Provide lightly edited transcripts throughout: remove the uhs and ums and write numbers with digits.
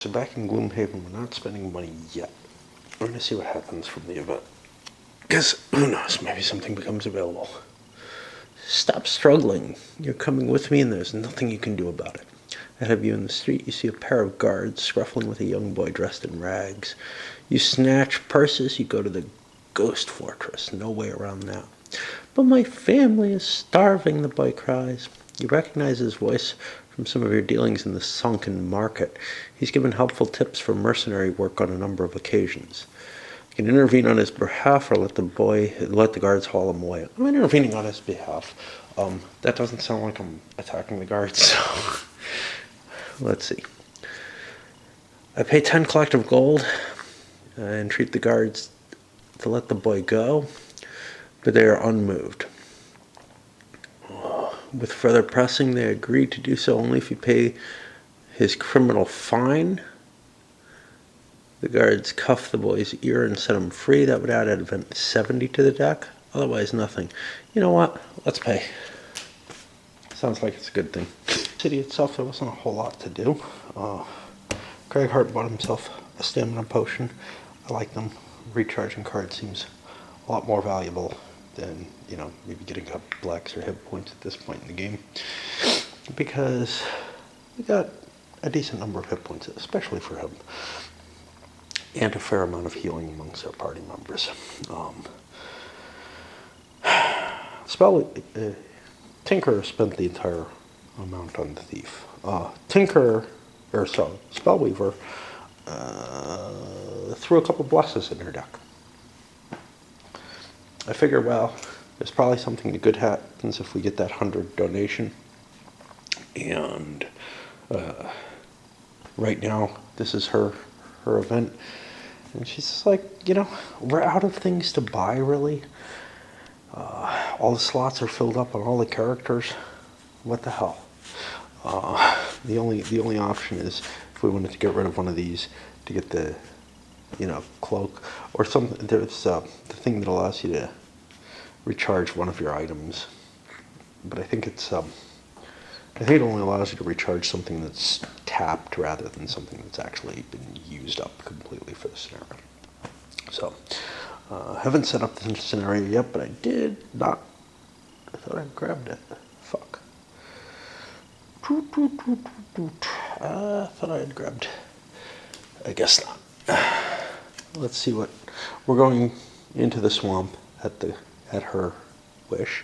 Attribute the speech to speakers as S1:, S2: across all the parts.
S1: So back in Gloomhaven, we're not spending money yet. We're going to see what happens from the event. Because, who knows, maybe something becomes available. Stop struggling. You're coming with me and there's nothing you can do about it. Ahead of you in the street, you see a pair of guards scuffling with a young boy dressed in rags. You snatch purses, you go to the ghost fortress. No way around now. But my family is starving, the boy cries. You recognize his voice from some of your dealings in the sunken market. He's given helpful tips for mercenary work on a number of occasions. You can intervene on his behalf or let the guards haul him away. I'm intervening on his behalf. That doesn't sound like I'm attacking the guards, so let's see. I pay 10 collective gold and treat the guards to let the boy go, but they are unmoved. With further pressing, they agree to do so only if you pay his criminal fine. The guards cuff the boy's ear and set him free. That would add event 70 to the deck. Otherwise, nothing. You know what? Let's pay. Sounds like it's a good thing. The city itself, there wasn't a whole lot to do. Craig Hart bought himself a stamina potion. I like them. Recharging cards seems a lot more valuable than, maybe getting a couple blacks or hit points at this point in the game. Because we got a decent number of hit points, especially for him. And a fair amount of healing amongst our party members. Tinker spent the entire amount on the thief. Spellweaver threw a couple blesses in her deck. I figure, well, there's probably something good happens if we get that 100 donation. And right now, this is her event. And she's just like, we're out of things to buy, really. All the slots are filled up on all the characters. What the hell? The only option is if we wanted to get rid of one of these to get the, cloak or something. There's the thing that allows you to recharge one of your items, but I think it only allows you to recharge something that's tapped rather than something that's actually been used up completely for the scenario. So, haven't set up the scenario yet, but I did not. I thought I grabbed it. Fuck. I thought I had grabbed. I guess not. Let's see what we're going into the swamp at her wish.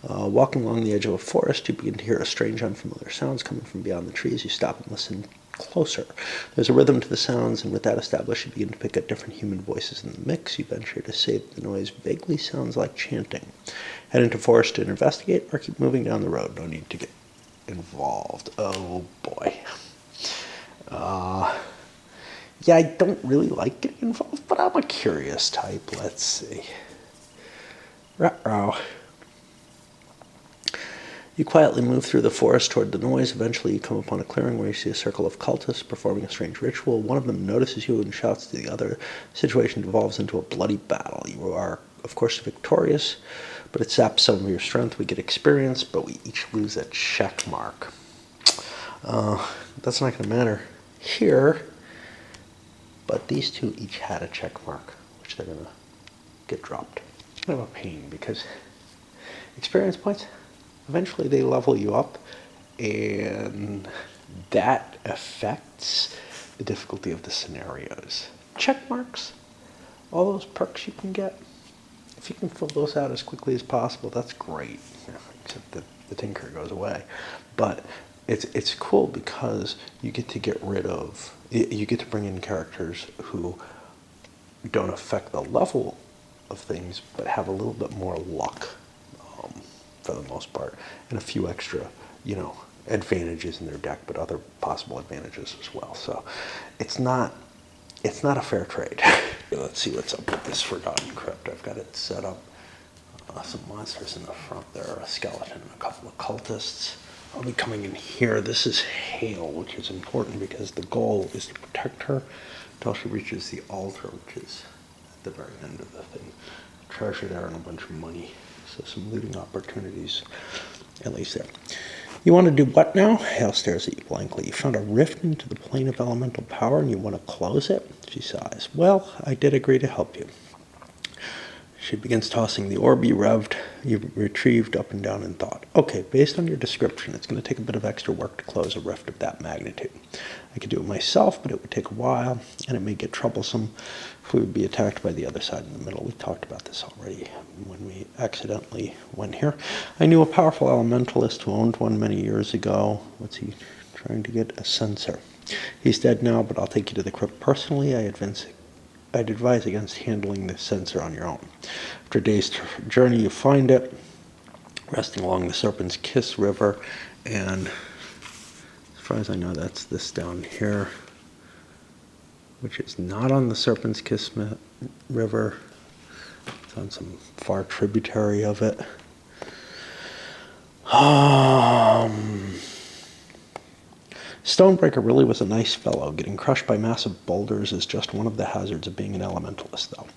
S1: Walking along the edge of a forest, you begin to hear a strange, unfamiliar sounds coming from beyond the trees. You stop and listen closer. There's a rhythm to the sounds, and with that established, you begin to pick up different human voices in the mix. You venture to say that the noise vaguely sounds like chanting. Head into forest to investigate, or keep moving down the road. No need to get involved. Oh boy. Yeah, I don't really like getting involved, but I'm a curious type. Let's see. Ruh-roh. You quietly move through the forest toward the noise. Eventually, you come upon a clearing where you see a circle of cultists performing a strange ritual. One of them notices you and shouts to the other. The situation devolves into a bloody battle. You are, of course, victorious, but it saps some of your strength. We get experience, but we each lose a check mark. That's not going to matter here, but these two each had a check mark, which they're going to get dropped. It's kind of a pain because experience points, eventually they level you up, and that affects the difficulty of the scenarios. Check marks, all those perks you can get, if you can fill those out as quickly as possible, that's great. Except that the tinker goes away. But it's cool because you get to you get to bring in characters who don't affect the level of things, but have a little bit more luck. For the most part, and a few extra, advantages in their deck, but other possible advantages as well. So it's not a fair trade. Let's see what's up with this Forgotten Crypt. I've got it set up. Some monsters in the front there, a skeleton and a couple of cultists. I'll be coming in here. This is Hale, which is important because the goal is to protect her until she reaches the altar, which is at the very end of the thing. Treasure there and a bunch of money. So some looting opportunities, at least there. You want to do what now? Hale stares at you blankly. You found a rift into the plane of elemental power and you want to close it? She sighs. Well, I did agree to help you. She begins tossing the orb you retrieved up and down in thought. Okay, based on your description, it's going to take a bit of extra work to close a rift of that magnitude. I could do it myself, but it would take a while, and it may get troublesome if we would be attacked by the other side in the middle. We talked about this already when we accidentally went here. I knew a powerful elementalist who owned one many years ago. What's he trying to get? A sensor. He's dead now, but I'll take you to the crypt personally. I'd advise against handling the sensor on your own. After a day's journey, you find it, resting along the Serpent's Kiss River, and as far as I know, that's this down here, which is not on the Serpent's Kiss River. It's on some far tributary of it. Stonebreaker really was a nice fellow. Getting crushed by massive boulders is just one of the hazards of being an elementalist, though.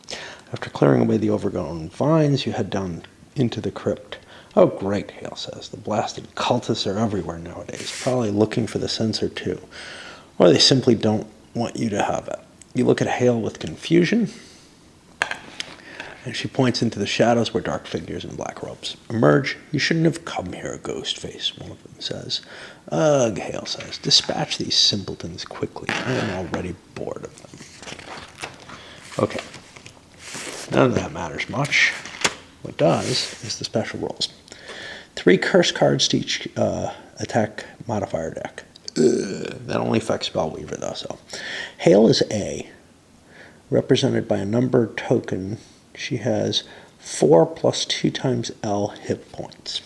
S1: After clearing away the overgrown vines, you head down into the crypt. Oh, great, Hale says. The blasted cultists are everywhere nowadays, probably looking for the sensor, too. Or they simply don't want you to have it. You look at Hale with confusion, and she points into the shadows where dark figures in black robes emerge. You shouldn't have come here, Ghostface, one of them says. Ugh, Hale says. Dispatch these simpletons quickly. I am already bored of them. Okay. None of that matters much. What does is the special rules. 3 curse cards to each attack modifier deck. That only affects Spellweaver, though, so. Hale is A, represented by a numbered token. She has 4 plus 2 times L hit points.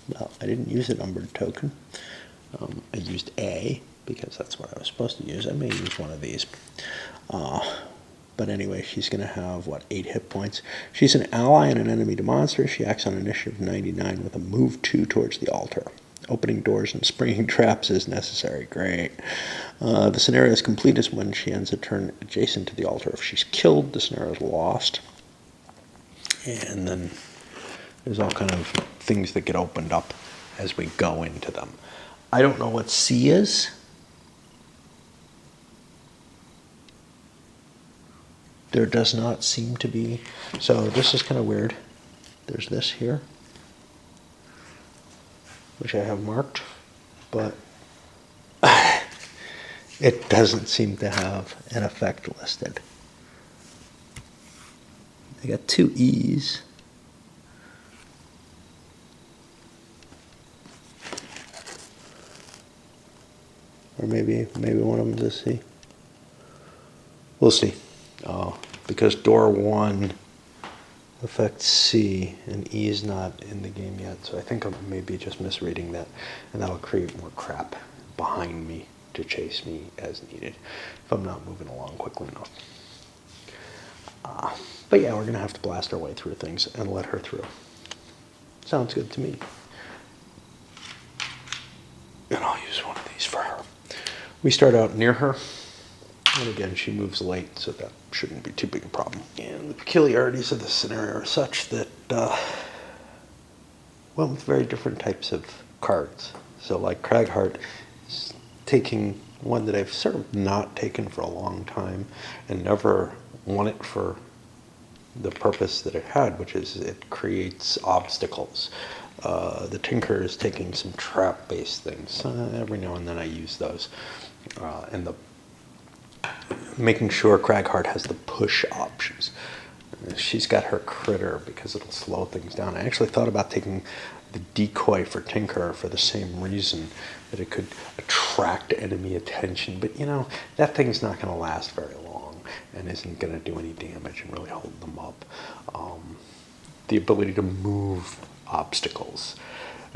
S1: Well, I didn't use a numbered token. I used A because that's what I was supposed to use. I may use one of these. But anyway, she's going to have, 8 hit points. She's an ally and an enemy to monsters. She acts on initiative 99 with a move 2 towards the altar. Opening doors and springing traps is necessary. Great. The scenario is complete is when she ends a turn adjacent to the altar. If she's killed, the scenario is lost. And then there's all kind of things that get opened up as we go into them. I don't know what C is. There does not seem to be. So this is kind of weird. There's this here, which I have marked, but it doesn't seem to have an effect listed. I got 2 E's. Or maybe one of them is a C. We'll see. Because door 1 affects C, and E is not in the game yet, so I think I'm maybe just misreading that, and that'll create more crap behind me to chase me as needed if I'm not moving along quickly enough. But yeah, we're going to have to blast our way through things and let her through. Sounds good to me. And I'll use one of these for her. We start out near her. And again, she moves late, so that shouldn't be too big a problem. And the peculiarities of this scenario are such that, with very different types of cards. So like Cragheart is taking one that I've sort of not taken for a long time and never won it for the purpose that it had, which is it creates obstacles. The Tinker is taking some trap-based things. Every now and then I use those. And making sure Cragheart has the push options. She's got her critter because it'll slow things down. I actually thought about taking the decoy for Tinker for the same reason, that it could attract enemy attention. But that thing's not going to last very long and isn't going to do any damage and really hold them up. The ability to move obstacles.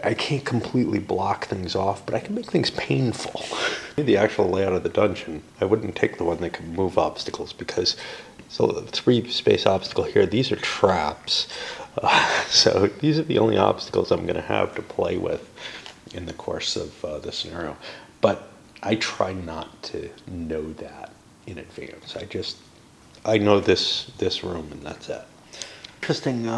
S1: I can't completely block things off, but I can make things painful. The actual layout of the dungeon, I wouldn't take the one that could move obstacles because, so the 3 space obstacle here, these are traps. So these are the only obstacles I'm going to have to play with in the course of the scenario. But I try not to know that in advance. I know this room and that's it. Interesting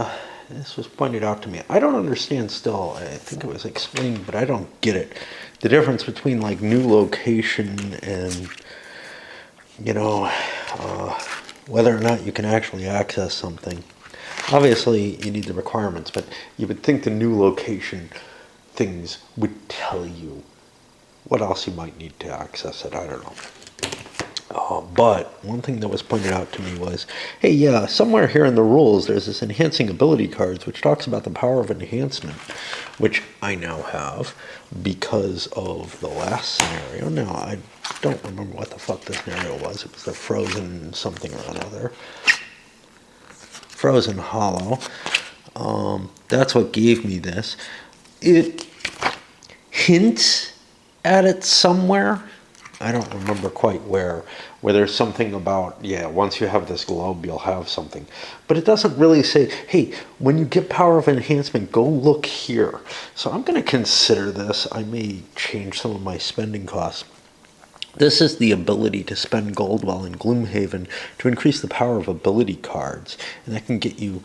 S1: this was pointed out to me. I don't understand still. I think it was explained, but I don't get it. The difference between like new location and, you know, whether or not you can actually access something. Obviously, you need the requirements, but you would think the new location things would tell you what else you might need to access it. I don't know. But one thing that was pointed out to me was, hey, yeah, somewhere here in the rules, there's this enhancing ability cards, which talks about the power of enhancement, which I now have because of the last scenario. Now, I don't remember what the fuck the scenario was. It was the frozen something or another. Frozen Hollow. That's what gave me this. It hints at it somewhere. I don't remember quite where there's something about, yeah, once you have this globe, you'll have something. But it doesn't really say, hey, when you get power of enhancement, go look here. So I'm going to consider this. I may change some of my spending costs. This is the ability to spend gold while in Gloomhaven to increase the power of ability cards. And that can get you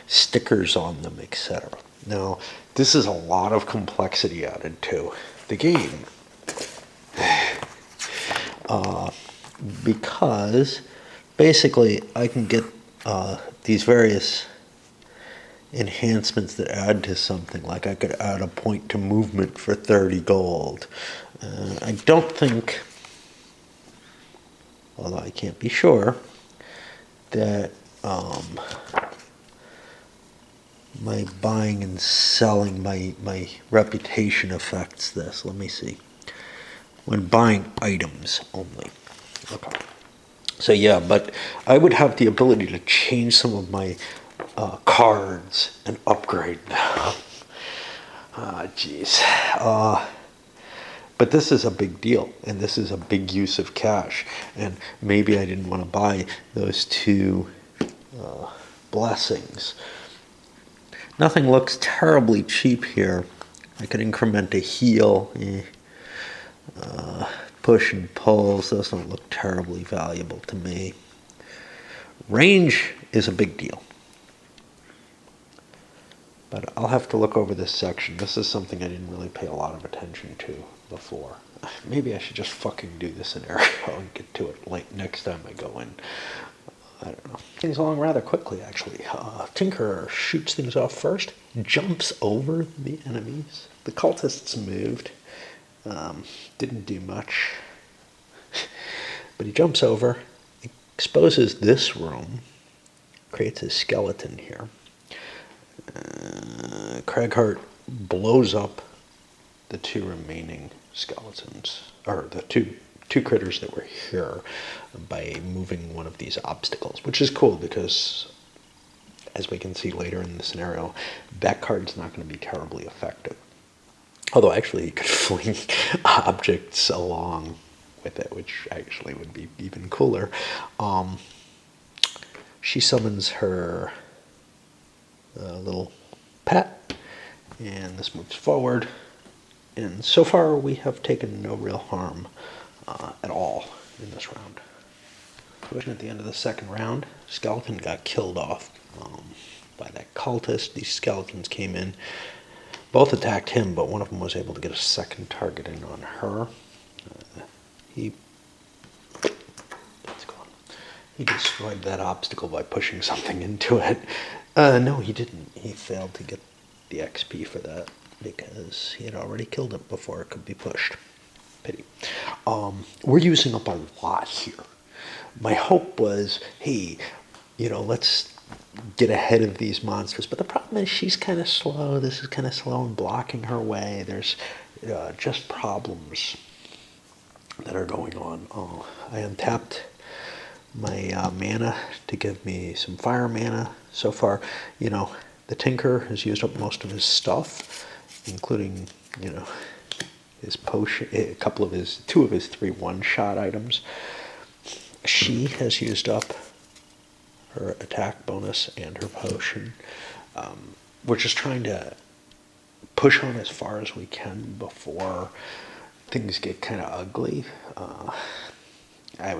S1: stickers on them, etc. Now, this is a lot of complexity added to the game. Because basically I can get these various enhancements that add to something. Like I could add a point to movement for 30 gold. I don't think, although I can't be sure, that my buying and selling, my reputation affects this. Let me see. When buying items only. Okay. So yeah, but I would have the ability to change some of my cards and upgrade them. Jeez. But this is a big deal, and this is a big use of cash. And maybe I didn't want to buy those two blessings. Nothing looks terribly cheap here. I could increment a heal. Push and pulls, those don't look terribly valuable to me. Range is a big deal. But I'll have to look over this section. This is something I didn't really pay a lot of attention to before. Maybe I should just fucking do the scenario and get to it like next time I go in. I don't know. Things along rather quickly, actually. Tinker shoots things off first, jumps over the enemies. The cultists moved. Didn't do much. But he jumps over, exposes this room, creates a skeleton here. Craghart blows up the two remaining skeletons, or the two critters that were here, by moving one of these obstacles, which is cool because, as we can see later in the scenario, that card's not going to be terribly effective. Although actually you could fling objects along with it, which actually would be even cooler. She summons her little pet, and this moves forward. And so far we have taken no real harm at all in this round. At the end of the second round, skeleton got killed off by that cultist. These skeletons came in. Both attacked him, but one of them was able to get a second target in on her. He destroyed that obstacle by pushing something into it. No, he didn't. He failed to get the XP for that because he had already killed it before it could be pushed. Pity. We're using up a lot here. My hope was, hey, let's get ahead of these monsters. But the problem is she's kind of slow. This is kind of slow and blocking her way. There's just problems that are going on. I untapped my mana to give me some fire mana. So far, the Tinker has used up most of his stuff, including, his potion, two of his 3 one-shot items. She has used up her attack bonus and her potion. We're just trying to push on as far as we can before things get kind of ugly. I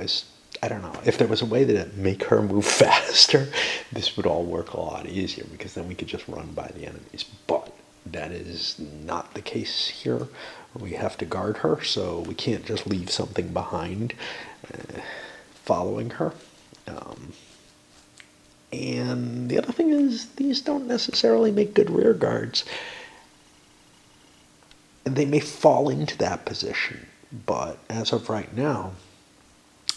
S1: I don't know, if there was a way to make her move faster, this would all work a lot easier, because then we could just run by the enemies. But that is not the case here. We have to guard her, so we can't just leave something behind following her. And the other thing is, these don't necessarily make good rear guards. And they may fall into that position, but as of right now,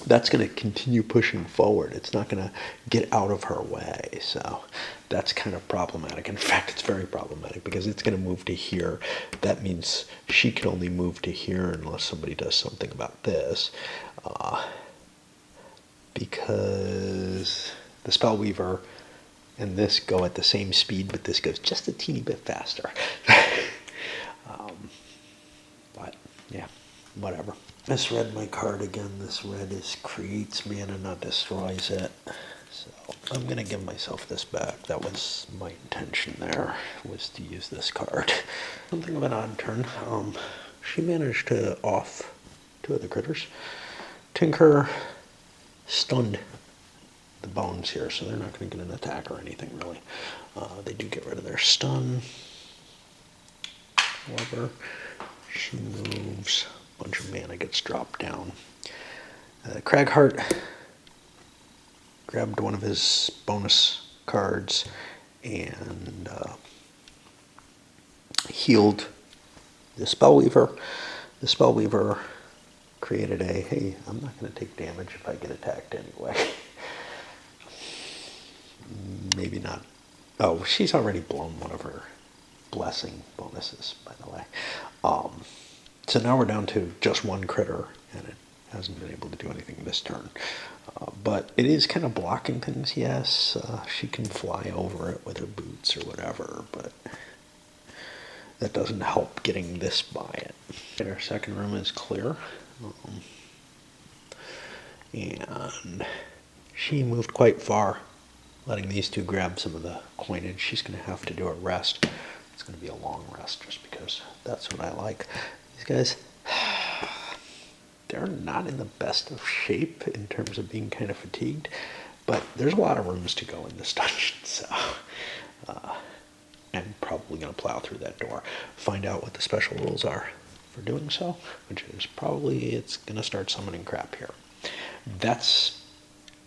S1: that's going to continue pushing forward. It's not going to get out of her way. So that's kind of problematic. In fact, it's very problematic because it's going to move to here. That means she can only move to here unless somebody does something about this. Because the Spellweaver and this go at the same speed, but this goes just a teeny bit faster. But yeah, whatever. Misread my card again. This red is creates mana, not destroys it. So I'm going to give myself this back. That was my intention there, was to use this card. Something of an odd turn. She managed to off two of the critters. Tinker stunned the bones here, so they're not going to get an attack or anything, really. They do get rid of their stun. However, she moves. A bunch of mana gets dropped down. Cragheart grabbed one of his bonus cards and healed the Spellweaver. The Spellweaver created a, hey, I'm not going to take damage if I get attacked anyway. Maybe not. Oh, she's already blown one of her blessing bonuses, by the way. So now we're down to just one critter, and it hasn't been able to do anything this turn. But it is kind of blocking things, yes. She can fly over it with her boots or whatever, but that doesn't help getting this by it. Our second room is clear. And she moved quite far, letting these two grab some of the coinage. She's going to have to do a rest. It's going to be a long rest just because that's what I like. These guys, they're not in the best of shape in terms of being kind of fatigued, but there's a lot of rooms to go in this dungeon, so I'm probably going to plow through that door, find out what the special rules are for doing so, which is probably it's going to start summoning crap here. That's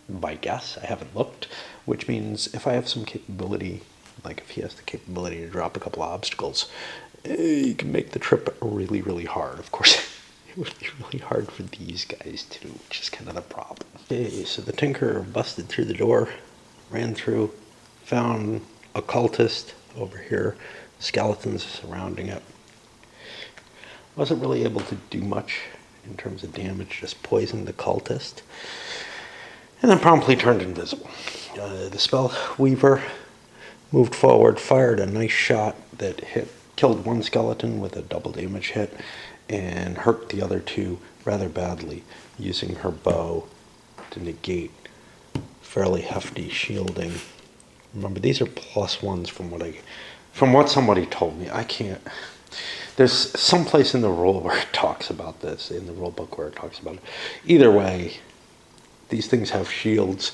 S1: my guess. I haven't looked, which means if I have some capability, like if he has the capability to drop a couple of obstacles, you can make the trip really, really hard. Of course, it would be really hard for these guys too, which is kind of the problem. Okay, so the Tinker busted through the door, ran through, found a cultist over here, skeletons surrounding it. Wasn't really able to do much in terms of damage, just poisoned the cultist, and then promptly turned invisible. The Spellweaver moved forward, fired a nice shot that killed one skeleton with a double damage hit, and hurt the other two rather badly, using her bow to negate fairly hefty shielding. Remember, these are +1s from what somebody told me. I can't. There's some place in the rule where it talks about this, in the rule book where it talks about it. Either way, these things have shields.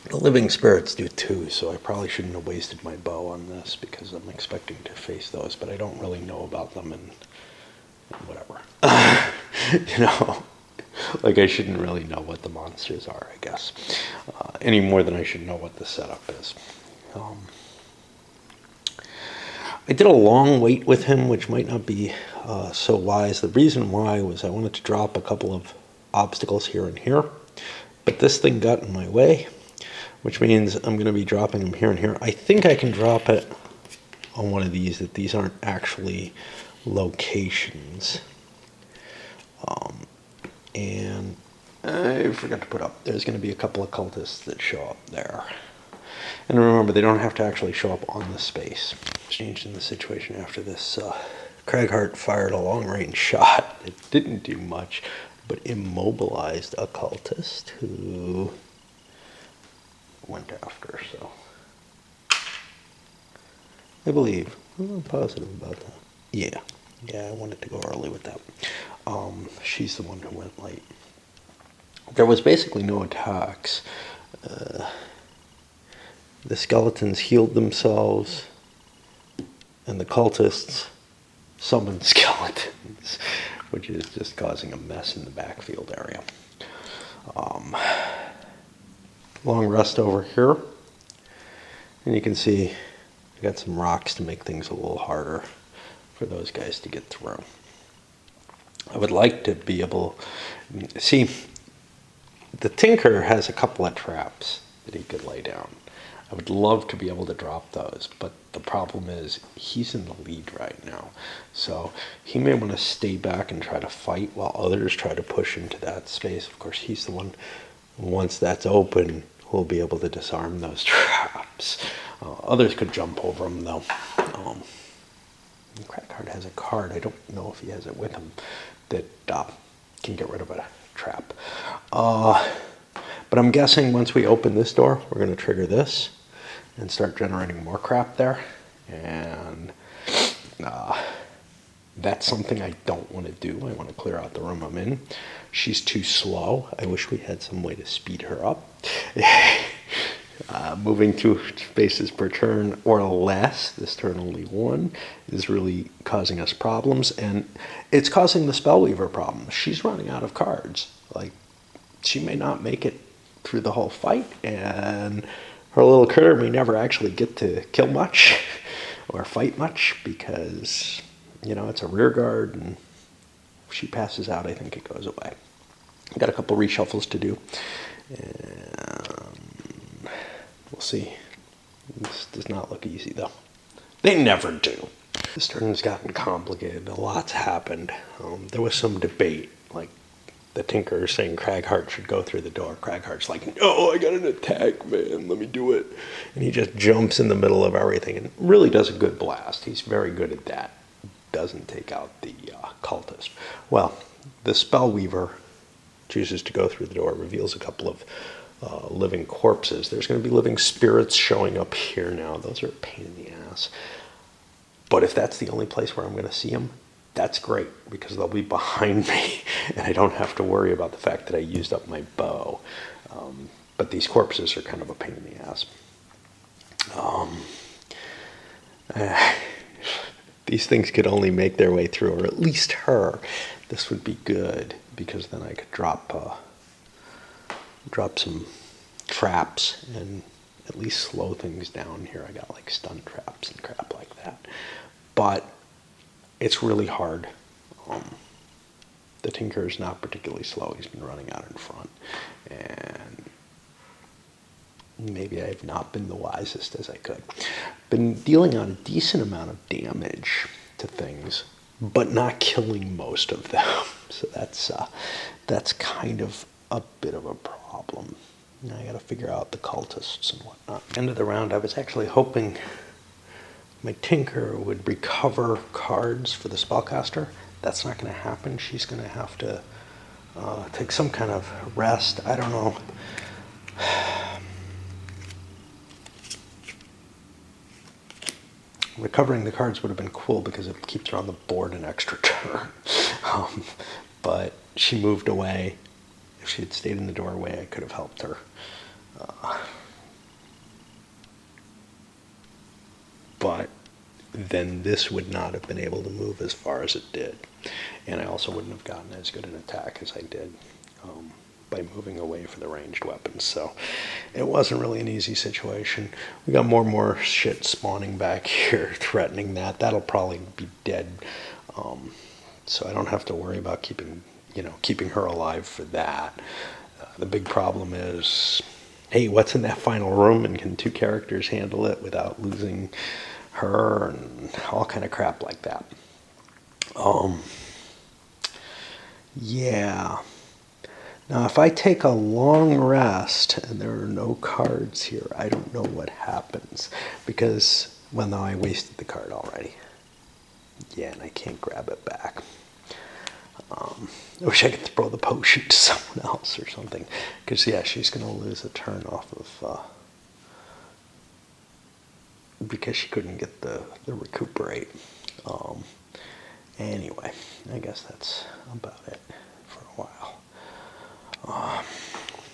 S1: The living spirits do too, so I probably shouldn't have wasted my bow on this because I'm expecting to face those, but I don't really know about them and whatever. You know, like I shouldn't really know what the monsters are, I guess, any more than I should know what the setup is. I did a long wait with him, which might not be so wise. The reason why was I wanted to drop a couple of obstacles here and here, but this thing got in my way, which means I'm going to be dropping them here and here. I think I can drop it on one of these, that these aren't actually locations. And I forgot to put up, there's going to be a couple of cultists that show up there. And remember, they don't have to actually show up on the space. Changed in the situation after this. Cragheart fired a long-range shot. It didn't do much, but immobilized a cultist who went after, so I believe. I'm positive about that. Yeah, I wanted to go early with that. She's the one who went late. there was basically no attacks. The skeletons healed themselves, and the cultists summoned skeletons, which is just causing a mess in the backfield area. Long rest over here, and you can see I got some rocks to make things a little harder for those guys to get through. I would like to be able, see, the Tinker has a couple of traps that he could lay down. I would love to be able to drop those, but the problem is he's in the lead right now. So he may want to stay back and try to fight while others try to push into that space. Of course, he's the one, once that's open, who'll be able to disarm those traps. Others could jump over them, though. Crackheart has a card. I don't know if he has it with him that can get rid of a trap. But I'm guessing once we open this door, we're going to trigger this and start generating more crap there. And that's something I don't want to do. I want to clear out the room I'm in. She's too slow. I wish we had some way to speed her up. Moving 2 spaces per turn or less, this turn only 1, is really causing us problems. And it's causing the Spellweaver problems. She's running out of cards. Like, she may not make it through the whole fight, and her little critter may never actually get to kill much or fight much because, you know, it's a rear guard, and if she passes out, I think it goes away. Got a couple reshuffles to do, and we'll see. This does not look easy, though. They never do. This turn's gotten complicated. A lot's happened. There was some debate, like the Tinker saying Crackheart should go through the door. Crackheart's like, no, I got an attack, man, let me do it. And he just jumps in the middle of everything and really does a good blast. He's very good at that. Doesn't take out the cultist. Well, the Spellweaver chooses to go through the door, reveals a couple of living corpses. There's going to be living spirits showing up here now. Those are a pain in the ass. But if that's the only place where I'm going to see them, that's great, because they'll be behind me, and I don't have to worry about the fact that I used up my bow. But these corpses are kind of a pain in the ass. These things could only make their way through, or at least her. This would be good, because then I could drop some traps and at least slow things down here. I got like stun traps and crap like that. But it's really hard. The Tinker is not particularly slow. He's been running out in front. And maybe I have not been the wisest as I could. Been dealing out a decent amount of damage to things, but not killing most of them. So that's kind of a bit of a problem. Now I got to figure out the cultists and whatnot. End of the round, I was actually hoping my Tinker would recover cards for the spellcaster. That's not going to happen. She's going to have to take some kind of rest. I don't know. Recovering the cards would have been cool because it keeps her on the board an extra turn. But she moved away. If she had stayed in the doorway, I could have helped her. But then this would not have been able to move as far as it did. And I also wouldn't have gotten as good an attack as I did by moving away for the ranged weapons. So it wasn't really an easy situation. We got more and more shit spawning back here, threatening that. That'll probably be dead. So I don't have to worry about keeping her alive for that. The big problem is, hey, what's in that final room, and can 2 characters handle it without losing her, and all kind of crap like that. Yeah. Now, if I take a long rest and there are no cards here, I don't know what happens. Because, well, no, I wasted the card already. Yeah, and I can't grab it back. I wish I could throw the potion to someone else or something. Because, yeah, she's going to lose a turn off of... because she couldn't get the recuperate. Anyway, I guess that's about it for a while.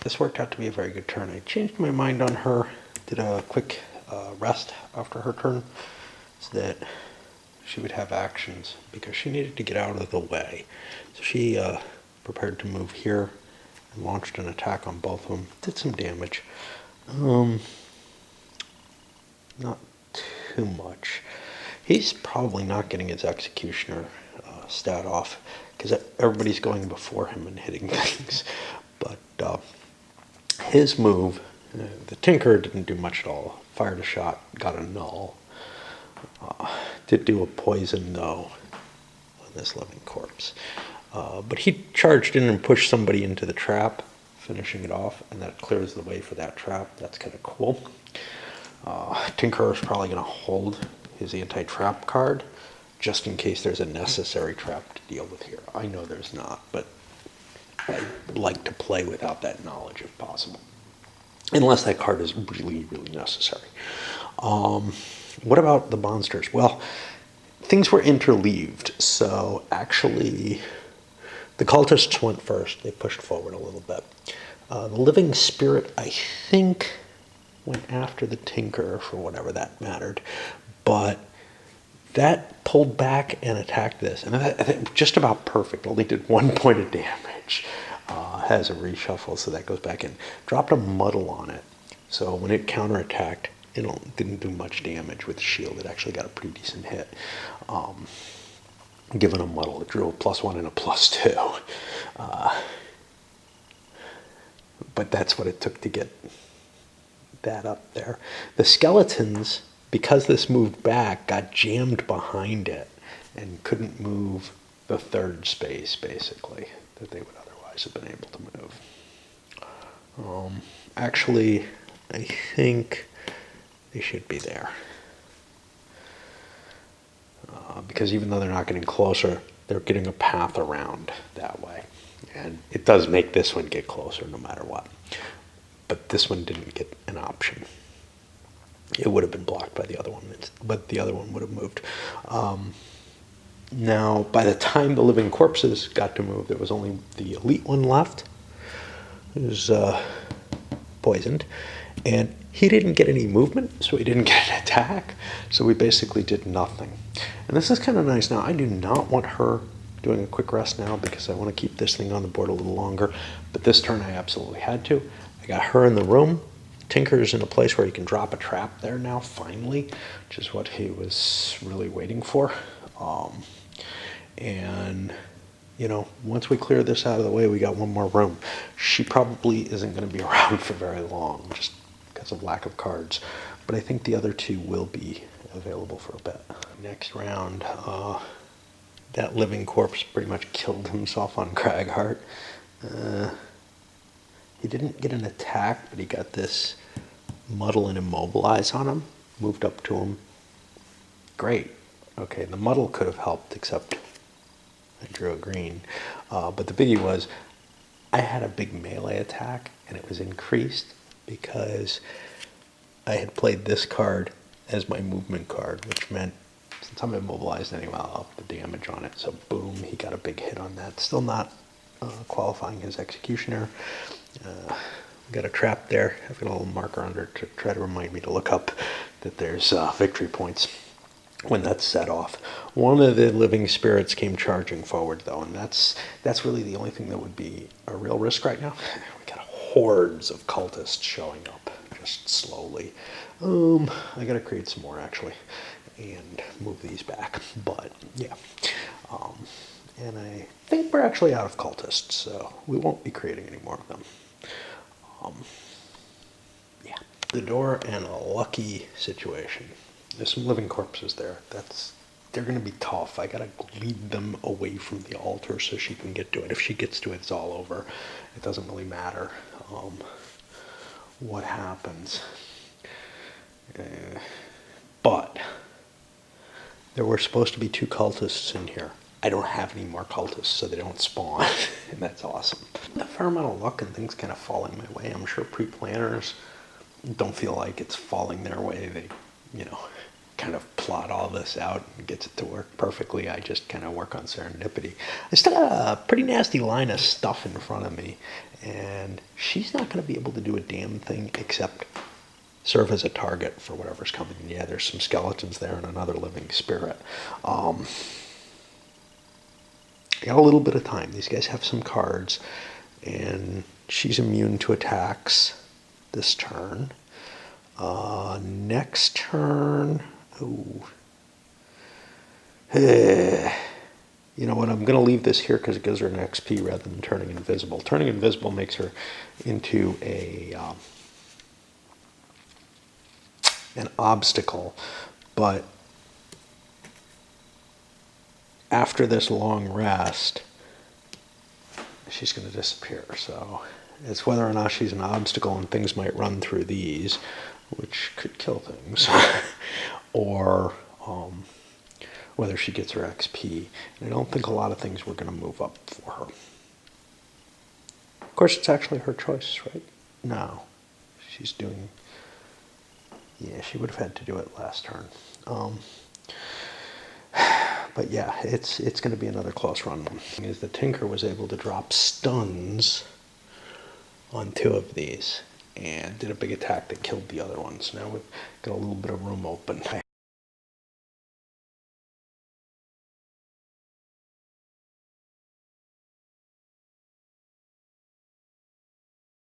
S1: this worked out to be a very good turn. I changed my mind on her, did a quick rest after her turn so that she would have actions because she needed to get out of the way. So she prepared to move here and launched an attack on both of them. Did some damage. Not too much. He's probably not getting his Executioner stat off because everybody's going before him and hitting things. But his move, the Tinker didn't do much at all. Fired a shot, got a null. Did do a poison though on this living corpse. But he charged in and pushed somebody into the trap, finishing it off, and that clears the way for that trap. That's kind of cool. Tinker is probably going to hold his anti-trap card just in case there's a necessary trap to deal with here. I know there's not, but I like to play without that knowledge if possible. Unless that card is really, really necessary. What about the monsters? Well, things were interleaved. So actually, the cultists went first. They pushed forward a little bit. The living spirit, I think, went after the Tinker for whatever that mattered. But that pulled back and attacked this. And I think just about perfect. Only did 1 point of damage. Has a reshuffle, so that goes back in. Dropped a muddle on it. So when it counterattacked, it didn't do much damage with the shield. It actually got a pretty decent hit. Given a muddle, it drew a +1 and a +2. But that's what it took to get that up there. The skeletons, because this moved back, got jammed behind it and couldn't move the third space, basically, that they would otherwise have been able to move. Actually, I think they should be there. Because even though they're not getting closer, they're getting a path around that way. And it does make this one get closer no matter what. But this one didn't get an option. It would have been blocked by the other one, but the other one would have moved. Now, by the time the living corpses got to move, there was only the elite one left. It was poisoned. And he didn't get any movement, so he didn't get an attack. So we basically did nothing. And this is kind of nice now. I do not want her doing a quick rest now because I want to keep this thing on the board a little longer. But this turn I absolutely had to. I got her in the room. Tinker's in a place where he can drop a trap there now, finally, which is what he was really waiting for. And, you know, once we clear this out of the way, we got one more room. She probably isn't going to be around for very long, just because of lack of cards. But I think the other two will be available for a bit. Next round, that living corpse pretty much killed himself on Cragheart. He didn't get an attack, but he got this muddle and immobilize on him. Moved up to him. Great. Okay, the muddle could have helped, except I drew a green. But the biggie was, I had a big melee attack, and it was increased because I had played this card as my movement card, which meant since I'm immobilized anyway, I'll up the damage on it. So boom, he got a big hit on that. Still not qualifying his Executioner. Got a trap there. I've got a little marker under to try to remind me to look up that there's victory points when that's set off. One of the living spirits came charging forward though, and that's really the only thing that would be a real risk right now. We got hordes of cultists showing up just slowly. I gotta create some more actually and move these back, but yeah. And I think we're actually out of cultists, so we won't be creating any more of them. Yeah, the door and a lucky situation. There's some living corpses there. They're going to be tough. I got to lead them away from the altar so she can get to it. If she gets to it, it's all over. It doesn't really matter what happens. But there were supposed to be 2 cultists in here. I don't have any more cultists, so they don't spawn, and that's awesome. A fair amount of luck and things kind of falling my way. I'm sure pre-planners don't feel like it's falling their way. They, you know, kind of plot all this out and gets it to work perfectly. I just kind of work on serendipity. I still got a pretty nasty line of stuff in front of me, and she's not going to be able to do a damn thing except serve as a target for whatever's coming. Yeah, there's some skeletons there and another living spirit. Got a little bit of time. These guys have some cards, and she's immune to attacks this turn. Next turn, ooh. You know what, I'm going to leave this here because it gives her an XP rather than turning invisible. Turning invisible makes her into an obstacle, but after this long rest, she's going to disappear. So it's whether or not she's an obstacle and things might run through these, which could kill things, or whether she gets her XP. And I don't think a lot of things were going to move up for her. Of course, it's actually her choice, right? No. She's doing... Yeah, she would have had to do it last turn. But yeah, it's going to be another close run. Is the Tinker was able to drop stuns on 2 of these and did a big attack that killed the other ones. Now we've got a little bit of room open. I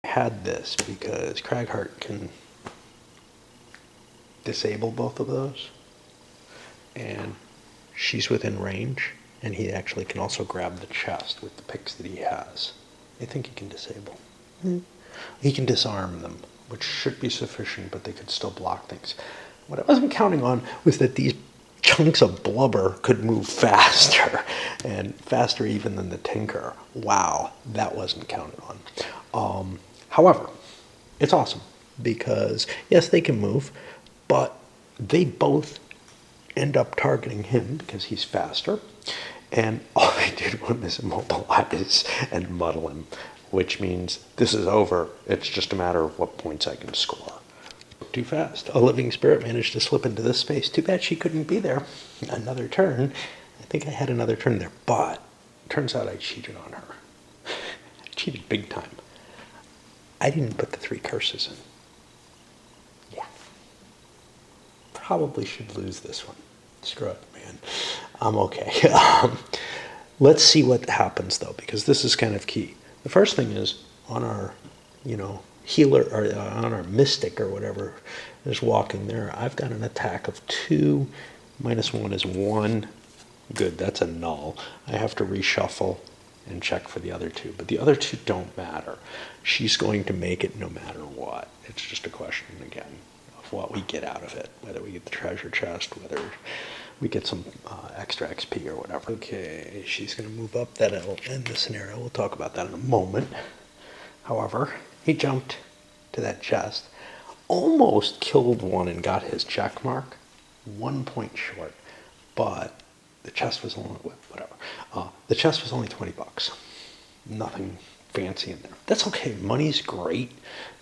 S1: had this because Craghart can disable both of those, and she's within range, and he actually can also grab the chest with the picks that he has. I think he can disable. He can disarm them, which should be sufficient, but they could still block things. What I wasn't counting on was that these chunks of blubber could move faster, and faster even than the Tinker. Wow, that wasn't counted on. However, it's awesome, because yes, they can move, but they both end up targeting him because he's faster, and all they did was immobilize and muddle him, which means this is over. It's just a matter of what points I can score. Too fast. A living spirit managed to slip into this space. Too bad she couldn't be there another turn. I think I had another turn there, but turns out I cheated on her. I cheated big time. I didn't put the 3 curses in. Yeah. Probably should lose this one. Screw it, man. I'm okay. Let's see what happens, though, because this is kind of key. The first thing is, on our, healer, or on our mystic or whatever is walking there, I've got an attack of 2. -1 is 1. Good, that's a null. I have to reshuffle and check for the other 2, but the other 2 don't matter. She's going to make it no matter what. It's just a question, again, of what we get out of it, whether we get the treasure chest, whether we get some extra XP or whatever. Okay, she's going to move up. That'll end the scenario. We'll talk about that in a moment. However, he jumped to that chest, almost killed one and got his check mark, 1 point short, but the chest was only, whatever. The chest was only $20. Nothing fancy in there. That's okay. Money's great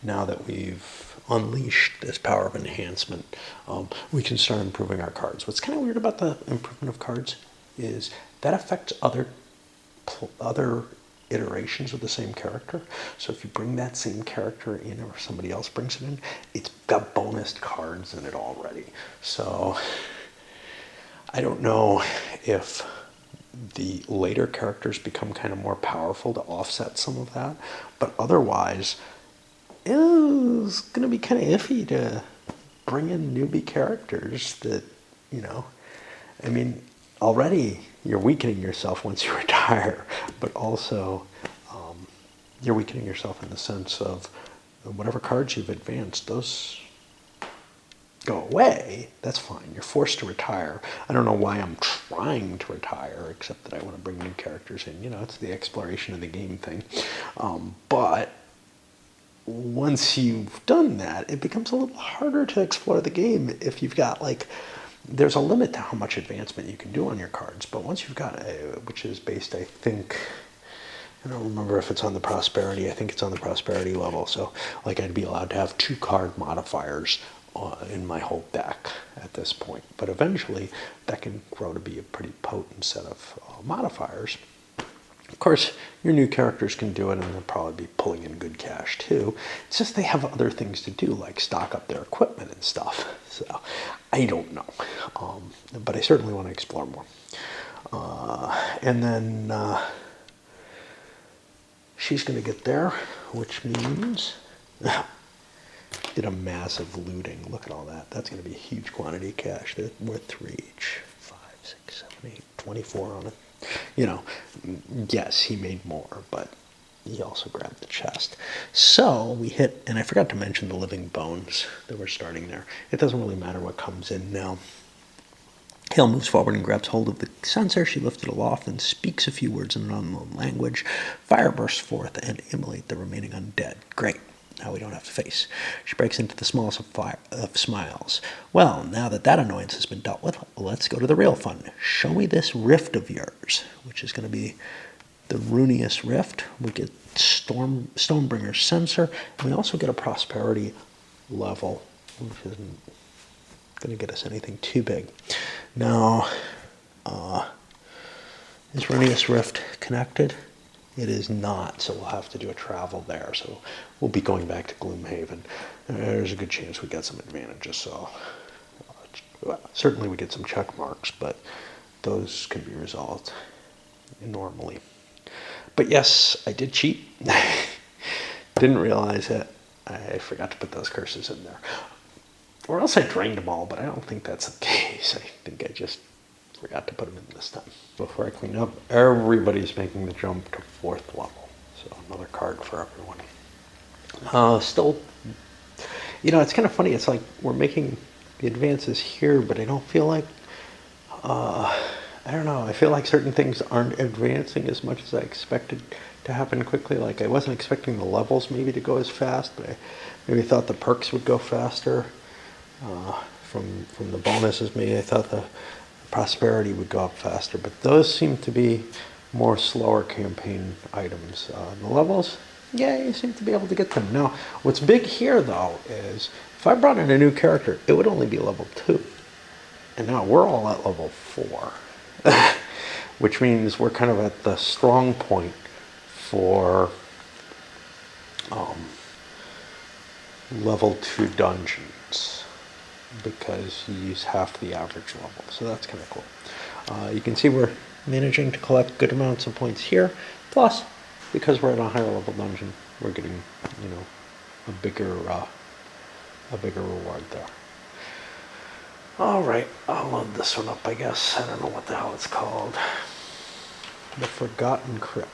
S1: now that we've unleashed this power of enhancement. We can start improving our cards. What's kind of weird about the improvement of cards is that affects other iterations of the same character. So if you bring that same character in, or somebody else brings it in, it's got bonus cards in it already. So I don't know if the later characters become kind of more powerful to offset some of that, but otherwise it's going to be kind of iffy to bring in newbie characters that, I mean, already you're weakening yourself once you retire, but also you're weakening yourself in the sense of whatever cards you've advanced, those go away. That's fine. You're forced to retire. I don't know why I'm trying to retire, except that I want to bring new characters in. It's the exploration of the game thing. But once you've done that, it becomes a little harder to explore the game if you've got, there's a limit to how much advancement you can do on your cards. But once you've got which is based, I think, I don't remember if it's on the prosperity. I think it's on the prosperity level. So, I'd be allowed to have 2 card modifiers in my whole deck at this point. But eventually, that can grow to be a pretty potent set of modifiers. Of course, your new characters can do it, and they'll probably be pulling in good cash too. It's just they have other things to do, like stock up their equipment and stuff. So I don't know, but I certainly want to explore more. And then she's going to get there, which means did a massive looting. Look at all that. That's going to be a huge quantity of cash. They're worth 3 each. 5, 6, 7, 8, 24 on it. You know, yes, he made more, but he also grabbed the chest. So we hit, and I forgot to mention the living bones that we're starting there. It doesn't really matter what comes in now. Hale moves forward and grabs hold of the censer. She lifts it aloft and speaks a few words in an unknown language. Fire bursts forth and immolate the remaining undead. Great. Now we don't have to face. She breaks into the smallest of smiles. Well, now that that annoyance has been dealt with, let's go to the real fun. Show me this rift of yours, which is going to be the Runious Rift. We get Stonebringer's Censer, and we also get a prosperity level, which isn't going to get us anything too big. Now, is Runious Rift connected? It is not, so we'll have to do a travel there. So we'll be going back to Gloomhaven. There's a good chance we get some advantages. So certainly we get some check marks, but those can be resolved normally. But yes, I did cheat. Didn't realize it. I forgot to put those curses in there. Or else I drained them all, but I don't think that's the case. I think I just forgot to put them in this time. Before I clean up, everybody's making the jump to 4th level. So another card for everyone. Still, you know, it's kind of funny. It's like we're making the advances here, but I don't feel like, I don't know. I feel like certain things aren't advancing as much as I expected to happen quickly. Like I wasn't expecting the levels maybe to go as fast, but I maybe thought the perks would go faster. From the bonuses, maybe I thought the prosperity would go up faster, but those seem to be more slower campaign items. The levels, yeah, you seem to be able to get them. Now, what's big here, though, is if I brought in a new character, it would only be level 2. And now we're all at level 4, which means we're kind of at the strong point for level 2 dungeons, because you use half the average level. So that's kind of cool. You can see we're managing to collect good amounts of points here. Plus, because we're at a higher level dungeon, we're getting, you know, a bigger reward there. All right, I'll load this one up, I guess. I don't know what the hell it's called. The Forgotten Crypt.